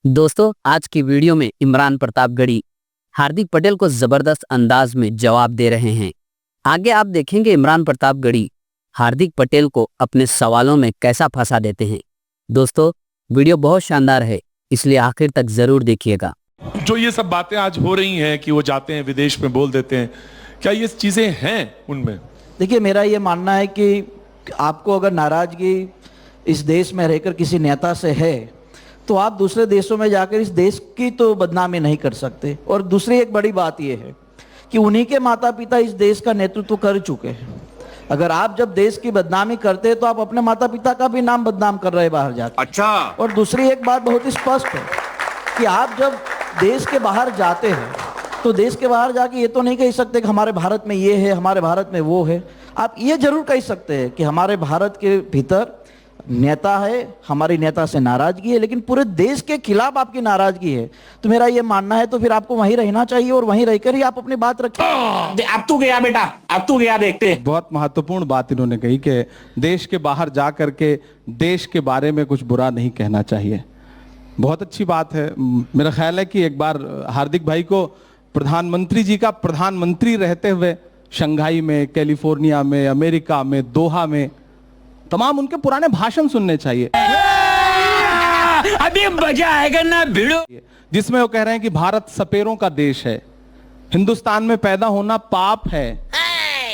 दोस्तों, आज की वीडियो में इमरान प्रतापगढ़ी हार्दिक पटेल को जबरदस्त अंदाज में जवाब दे रहे हैं। आगे आप देखेंगे इमरान प्रतापगढ़ी हार्दिक पटेल को अपने सवालों में कैसा फंसा देते हैं। दोस्तों, वीडियो बहुत शानदार है, इसलिए आखिर तक जरूर देखिएगा। जो ये सब बातें आज हो रही हैं कि वो जाते हैं विदेश में बोल देते हैं, क्या ये चीजें हैं उनमें? देखिए, मेरा ये मानना है कि आपको अगर नाराजगी इस देश में रहकर किसी नेता से है तो आप दूसरे देशों में जाकर इस देश की तो बदनामी नहीं कर सकते। और दूसरी एक बड़ी बात यह है कि उन्हीं के माता पिता इस देश का नेतृत्व कर चुके हैं। अगर आप जब देश की बदनामी करते हैं तो आप अपने माता पिता का भी नाम बदनाम कर रहे हैं बाहर जाकर। अच्छा। और दूसरी एक बात बहुत ही स्पष्ट है कि आप जब देश के बाहर जाते हैं तो देश के बाहर जाके ये तो नहीं कह सकते कि हमारे भारत में ये है, हमारे भारत में वो है। आप ये जरूर कह सकते हैं कि हमारे भारत के भीतर नेता है, हमारी नेता से नाराजगी है, लेकिन पूरे देश के खिलाफ आपकी नाराजगी है। तो मेरा ये मानना है तो फिर आपको वहीं रहना चाहिए और वहीं रहकर ही आप अपनी बात रखें। अब तू गया बेटा, अब तू गया, देखते हैं। बहुत महत्वपूर्ण बात इन्होंने कही कि देश के बाहर जा करके देश के बारे में कुछ बुरा नहीं कहना चाहिए। बहुत अच्छी बात है। मेरा ख्याल है कि एक बार हार्दिक भाई को प्रधानमंत्री जी का प्रधानमंत्री रहते हुए शंघाई में, कैलिफोर्निया में, अमेरिका में, दोहा में तमाम उनके पुराने भाषण सुनने चाहिए। अभी मजा आएगा ना भिड़ो, जिसमें वो कह रहे हैं कि भारत सपेरों का देश है, हिंदुस्तान में पैदा होना पाप है।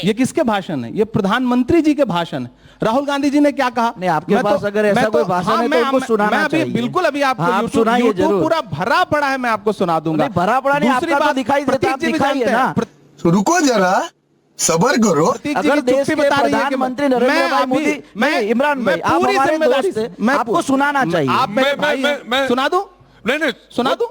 ये किसके भाषण है? ये प्रधानमंत्री जी के भाषण है। राहुल गांधी जी ने क्या कहा? नहीं, आपके पास अगर ऐसा कोई भाषण है तो उनको सुनाना चाहिए। बिल्कुल, अभी आपको सुनाइए YouTube पूरा भरा पड़ा है, मैं आपको सुना दूंगा। भरा पड़ा नहीं, आपका तो दिखाई देता है, आप दिखाइए ना। रुको जरा, सबर करो। अगर देश के प्रधानमंत्री नरेंद्र भाई मोदी, मैं इमरान भाई, आप हमारे दोस्त हैं, मैं आपको सुनाना चाहिए। आप मैं सुना दूं? नहीं सुना दूं?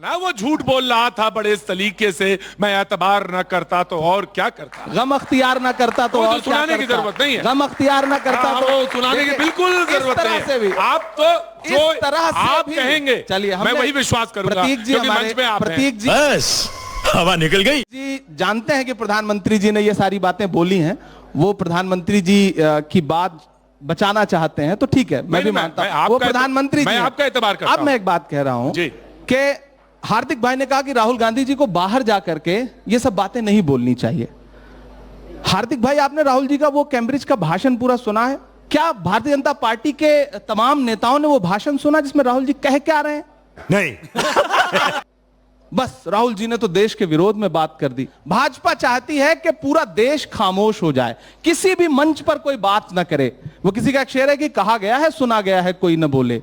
ना वो झूठ बोल रहा था बड़े इस तरीके से, मैं एतबार न करता तो और क्या करता, गम अख्तियार न करता तो और सुनाने की जरूरत नहीं है। गम अख्तियार न करता तो सुनाने की बिल्कुल जरूरत नहीं है। आप तो जो तरह से आप कहेंगे, चलिए मैं वही विश्वास करूंगा। प्रतीक जी, हमारे प्रतीक जी, बस हवा निकल गई जी जानते हैं कि प्रधानमंत्री जी ने ये सारी बातें बोली हैं। वो प्रधानमंत्री जी की बात बचाना चाहते हैं तो ठीक है, मैं भी मानता हूं वो प्रधानमंत्री जी। मैं आपका एतबार करता हूं। अब मैं एक बात कह रहा हूं कि हार्दिक भाई ने कहा कि राहुल गांधी जी को बाहर जाकर के ये सब बातें नहीं बोलनी चाहिए। हार्दिक भाई, आपने राहुल जी का वो कैम्ब्रिज का भाषण पूरा सुना है क्या? भारतीय जनता पार्टी के तमाम नेताओं ने वो भाषण सुना जिसमें राहुल जी कह क्या रहे हैं? नहीं। बस राहुल जी ने तो देश के विरोध में बात कर दी। भाजपा चाहती है कि पूरा देश खामोश हो जाए, किसी भी मंच पर कोई बात ना करे। वो किसी का एक शेर है कि कहा गया है, सुना गया है, कोई न बोले।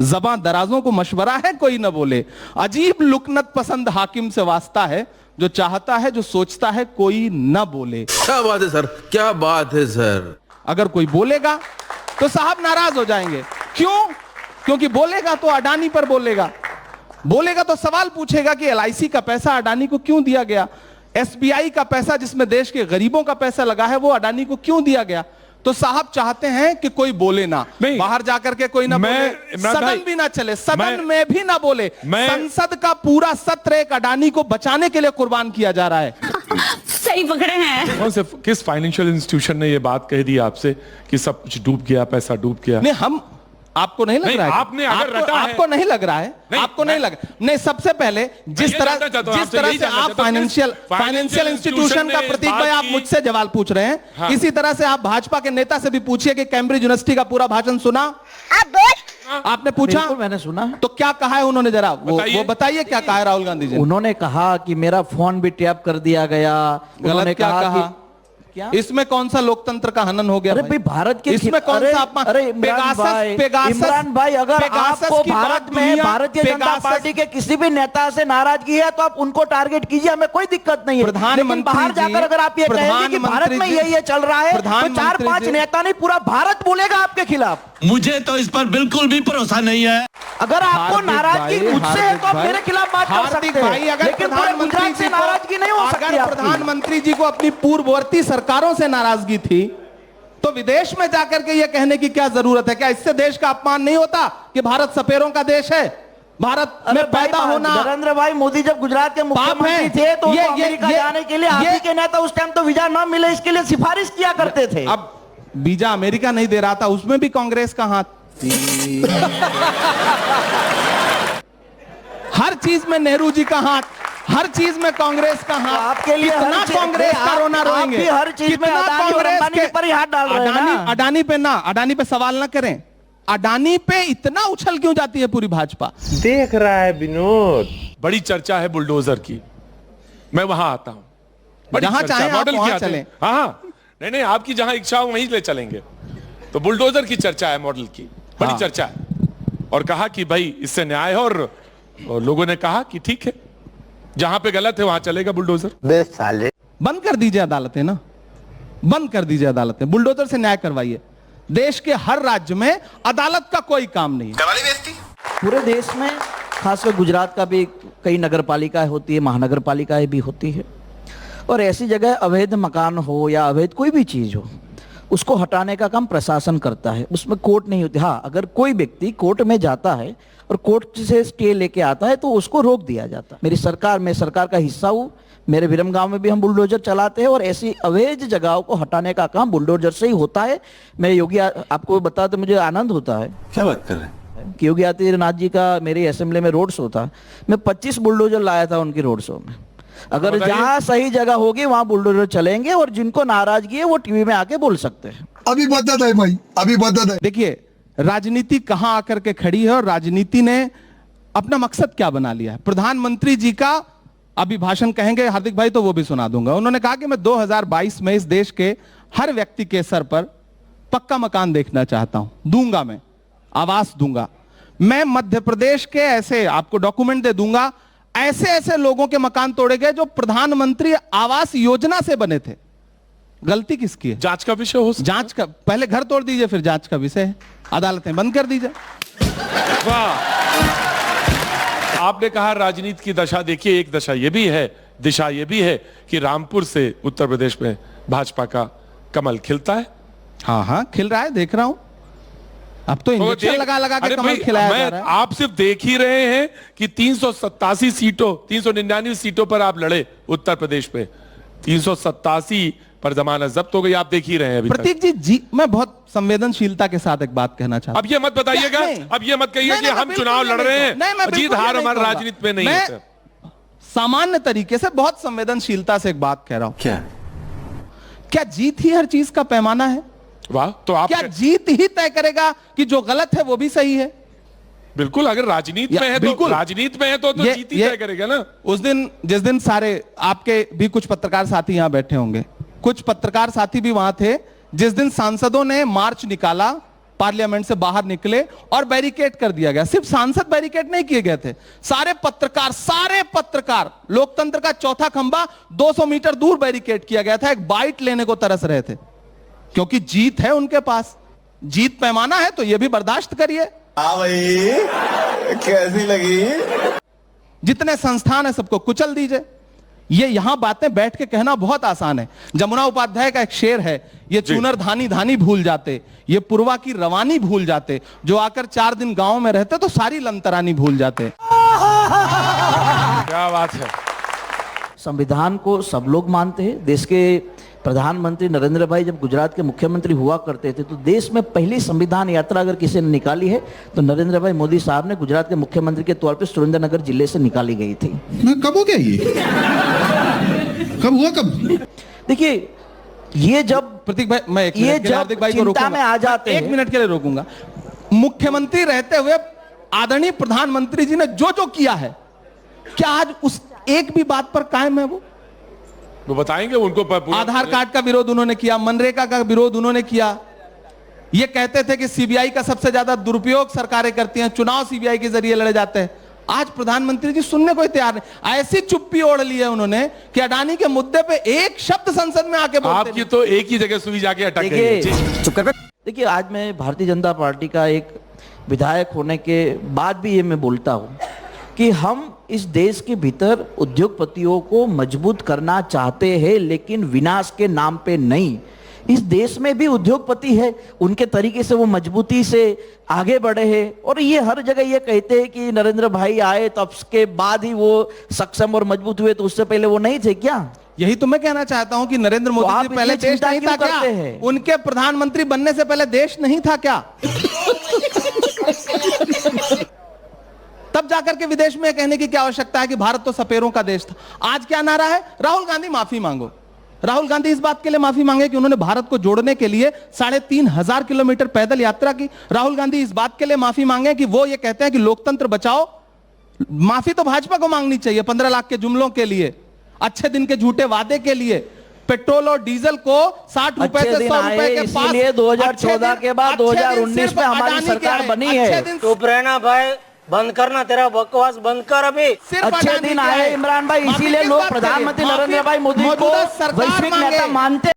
ज़बां दराजों को मशवरा है, कोई न बोले। अजीब लुकनत पसंद हाकिम से वास्ता है, जो चाहता है, जो सोचता है, कोई न बोले। क्या बात है सर, क्या बात है सर। अगर कोई बोलेगा तो साहब नाराज हो जाएंगे। क्यों? क्योंकि बोलेगा तो अडानी पर बोलेगा तो सवाल पूछेगा कि LIC का पैसा अडानी को क्यों दिया गया, SBI का पैसा जिसमें देश के गरीबों का पैसा लगा है वो अडानी को क्यों दिया गया। तो साहब चाहते हैं कि कोई बोले ना, बाहर जाकर के कोई ना बोले, सदन भी ना चले, सदन में भी ना बोले। संसद का पूरा सत्र एक अडानी को बचाने के लिए कुर्बान किया जा रहा है। सही पकड़े हैं। कौन से किस फाइनेंशियल इंस्टीट्यूशन ने ये बात कह दी आपसे कि सब कुछ डूब गया, पैसा डूब गया? नहीं, हम आपको नहीं लग रहा है? आपने अगर रटा है, आपको नहीं लग रहा है? आपको नहीं लग नहीं। सबसे पहले जिस तरह से आप फाइनेंशियल इंस्टीट्यूशन का प्रतीक भाई आप मुझसे सवाल पूछ रहे हैं, हाँ। इसी तरह से आप भाजपा के नेता से भी पूछिए कि कैम्ब्रिज यूनिवर्सिटी का पूरा भाषण सुना आपने? पूछा? मैंने सुना। तो क्या कहा है उन्होंने? जरा वो बताइए क्या कहा है राहुल गांधी जी? उन्होंने कहा कि मेरा फोन भी टैप कर दिया गया। उन्होंने क्या कहा? क्या? इसमें कौन सा लोकतंत्र का हनन हो गया? अरे भाई, भारत के इसमें कौन सा अपमान? अरे इमरान भाई, अगर आपको भारत में भारतीय जनता पार्टी के किसी भी नेता से नाराजगी है तो आप उनको टारगेट कीजिए, हमें कोई दिक्कत नहीं है। लेकिन बाहर जाकर अगर आप ये कहेंगे कि भारत में ये चल रहा है तो 4-5 नेता नहीं, पूरा भारत बोलेगा आपके खिलाफ। मुझे तो इस पर बिल्कुल भी भरोसा नहीं है। अगर आपको नाराजगी मुझसे है तो आप मेरे खिलाफ बात कर सकते हैं, लेकिन पूरे गुजरात से नाराजगी नहीं हो सकती। प्रधानमंत्री जी को अपनी पूर्ववर्ती सरकारों से नाराजगी थी तो विदेश में जाकर के यह कहने की क्या जरूरत है? क्या इससे देश का अपमान नहीं होता कि भारत सपेरों का देश है? भारत में पैदा होना। नरेंद्र भाई मोदी जब गुजरात के मुख्यमंत्री थे तो अमेरिका जाने के लिए आप ही के नेता उस टाइम तो वीजा न मिले इसके लिए सिफारिश किया करते थे। अब वीजा अमेरिका नहीं दे रहा था, उसमें भी कांग्रेस का हाथ। हर चीज में नेहरू जी का हाथ, हर चीज में कांग्रेस का हाथ। आपके लिए कितना हर चीज- कांग्रेस का आप- रोना आप रोएंगे? भी हर चीज में कितना अडानी और कांग्रेस अंबानी के पर ही हाथ डाल रहे हैं ना? अडानी पे सवाल ना करें। अडानी पे इतना उछल क्यों जाती है पूरी भाजपा? देख रहा है विनोद। बड़ी चर्चा है बुलडोजर की, मैं वहां आता हूं। बड़ी जहां चर्चा, चाहें आप मॉडल वहां की आते हैं। चलें। हाँ हाँ, नहीं नहीं, आपकी जहां इच्छा हो वहीं ले चलेंगे। तो बुलडोजर की चर्चा है, मॉडल की बड़ी हाँ। चर्चा है। और कहा कि भाई इससे न्याय है, और लोगों ने कहा कि ठीक है, जहां पे गलत है वहां चलेगा बुलडोजर। बंद कर दीजिए अदालतें ना, बंद कर दीजिए अदालतें, बुलडोजर से न्याय करवाइए। देश के हर राज्य में अदालत का कोई काम नहीं है। पूरे देश में खासकर गुजरात का भी कई नगर पालिकाएं होती है, महानगर पालिकाएं भी होती है, और ऐसी जगह अवैध मकान हो या अवैध कोई भी चीज हो, उसको हटाने का काम प्रशासन करता है। उसमें कोर्ट नहीं होती। हाँ, अगर कोई व्यक्ति कोर्ट में जाता है और कोर्ट से स्टे लेके आता है तो उसको रोक दिया जाता है। मेरी सरकार, मैं सरकार का हिस्सा हूँ, मेरे विरम गांव में भी हम बुलडोजर चलाते हैं, और ऐसी अवैध जगहों को हटाने का काम बुलडोजर से ही होता है। मैं योगी आपको बताते मुझे आनंद होता है क्या बात कर रहे हैं? कि योगी आदित्यनाथ जी का मेरी असेंबली में रोड शो था, मैं 25 बुलडोजर लाया था उनकी रोड शो में। अगर जहां सही जगह होगी वहां बुलडोजर चलेंगे, और जिनको नाराजगी है वो टीवी में आके बोल सकते हैं। अभी बता है भाई, अभी बता है। देखिए राजनीति कहां आकर के खड़ी है, और राजनीति ने अपना मकसद क्या बना लिया है। प्रधानमंत्री जी का अभी भाषण कहेंगे हार्दिक भाई, तो वो भी सुना दूंगा। उन्होंने कहा कि मैं 2022 में इस देश के हर व्यक्ति के सर पर पक्का मकान देखना चाहता हूं, दूंगा, मैं आवास दूंगा। मैं मध्य प्रदेश के ऐसे, आपको डॉक्यूमेंट दे दूंगा, ऐसे ऐसे लोगों के मकान तोड़े गए जो प्रधानमंत्री आवास योजना से बने थे। गलती किसकी है? जांच का विषय हो सकता जांच का, पहले घर तोड़ दीजिए फिर जांच का विषय है। अदालतें बंद कर दीजिए। है। वाह, आपने कहा राजनीति की दशा। देखिए, एक दशा ये भी है, दिशा ये भी है कि रामपुर से उत्तर प्रदेश में भाजपा का कमल खिलता है। हाँ हाँ, खिल रहा है, देख रहा हूं। अब तो इंजेक्शन लगा लगा के अरे कमल भाई, खिलाया जा मैं रहा है। आप सिर्फ देख ही रहे हैं कि 387 सीटों, 399 सीटों पर आप लड़े उत्तर प्रदेश में, 387 पर जमानत जब्त हो गई। आप देख ही रहे हैं अभी तक। प्रतीक जी, मैं बहुत संवेदनशीलता के साथ एक बात कहना चाहता हूं। अब ये मत बताइएगा, अब ये मत कहिए कि हम चुनाव लड़ रहे हैं, जीत हार हमारे राजनीति में नहीं है। सामान्य तरीके से बहुत संवेदनशीलता से एक बात कह रहा हूं। क्या जीत ही हर चीज का पैमाना है? वाह, तो आप क्या जीत ही तय करेगा कि जो गलत है वो भी सही है? बिल्कुल, अगर राजनीति में है तो राजनीति में है तो जीत ही तय करेगा ना। उस दिन, जिस दिन सारे आपके भी कुछ पत्रकार साथी यहां बैठे होंगे, कुछ पत्रकार साथी भी वहां थे, जिस दिन सांसदों ने मार्च निकाला, पार्लियामेंट से बाहर निकले और बैरिकेड कर दिया गया। सिर्फ सांसद बैरिकेड नहीं किए गए थे, सारे पत्रकार, लोकतंत्र का चौथा खंबा 200 मीटर दूर बैरिकेड किया गया था। एक बाइट लेने को तरस रहे थे, क्योंकि जीत है उनके पास। जीत पैमाना है तो यह भी बर्दाश्त करिए। हाँ भाई, कैसी लगी? जितने संस्थान है सबको कुचल दीजिए। ये यहां बातें बैठ के कहना बहुत आसान है। जमुना उपाध्याय का एक शेर है, ये चूनर धानी धानी भूल जाते, ये पुरवा की रवानी भूल जाते, जो आकर 4 दिन गांव में रहते तो सारी लंतरानी भूल जाते। क्या बात है। संविधान को सब लोग मानते हैं। देश के प्रधानमंत्री नरेंद्र भाई जब गुजरात के मुख्यमंत्री हुआ करते थे तो देश में पहली संविधान यात्रा अगर किसी ने निकाली है तो नरेंद्र भाई मोदी साहब ने गुजरात के मुख्यमंत्री के तौर पे सुरेंद्रनगर जिले से निकाली गई थी। कब हो गया ये? कब हुआ कब? देखिए, ये जब प्रतीक भाई, मैं एक मिनट के लिए हार्दिक भाई को चिंता में आ जाते हैं, 1 मिनट के लिए रोकूंगा। मुख्यमंत्री रहते हुए आदरणीय प्रधानमंत्री जी ने जो जो किया है, क्या आज उस एक भी बात पर कायम है? वो बताएंगे उनको। आधार कार्ड का विरोध उन्होंने किया, मनरेगा का विरोध उन्होंने किया। ये कहते थे कि सीबीआई का सबसे ज्यादा दुरुपयोग सरकारें करती हैं, चुनाव सीबीआई के जरिए लड़े जाते हैं। आज प्रधानमंत्री जी सुनने को तैयार नहीं। ऐसी चुप्पी ओढ़ ली है उन्होंने कि अडानी के मुद्दे पे एक शब्द संसद में आके बोलते आपकी तो एक ही जगह सुई जाके अटक गई है। देखिए, आज मैं भारतीय जनता पार्टी का एक विधायक होने के बाद भी ये मैं बोलता हूँ कि हम इस देश के भीतर उद्योगपतियों को मजबूत करना चाहते हैं, लेकिन विनाश के नाम पे नहीं। इस देश में भी उद्योगपति है, उनके तरीके से वो मजबूती से आगे बढ़े हैं, और ये हर जगह ये कहते हैं कि नरेंद्र भाई आए तब के बाद ही वो सक्षम और मजबूत हुए, तो उससे पहले वो नहीं थे क्या? यही तो मैं कहना चाहता हूं कि नरेंद्र मोदी जी पहले देश नहीं था क्या? उनके प्रधानमंत्री बनने से पहले देश नहीं था क्या? तब जाकर के विदेश में कहने की क्या आवश्यकता है कि भारत तो सपेरों का देश था। आज क्या नारा है? राहुल गांधी माफी मांगो। राहुल गांधी इस बात के लिए माफी मांगे कि उन्होंने भारत को जोड़ने के लिए 3,500 किलोमीटर पैदल यात्रा की। राहुल गांधी इस बात के लिए माफी मांगे कि वो ये कहते हैं कि लोकतंत्र बचाओ। माफी तो भाजपा को मांगनी चाहिए 15 लाख के जुमलों के लिए, अच्छे दिन के झूठे वादे के लिए, पेट्रोल और डीजल को 60 रुपए से 100 रुपए के पास। इसीलिए 2014 के बाद 2019 में हमारी सरकार बनी है। चुप रहना भाई, बंद करना, तेरा बकवास बंद कर अभी। अच्छे दिन आए इमरान भाई, इसीलिए लोग प्रधानमंत्री नरेंद्र भाई मोदी को वैश्विक नेता मानते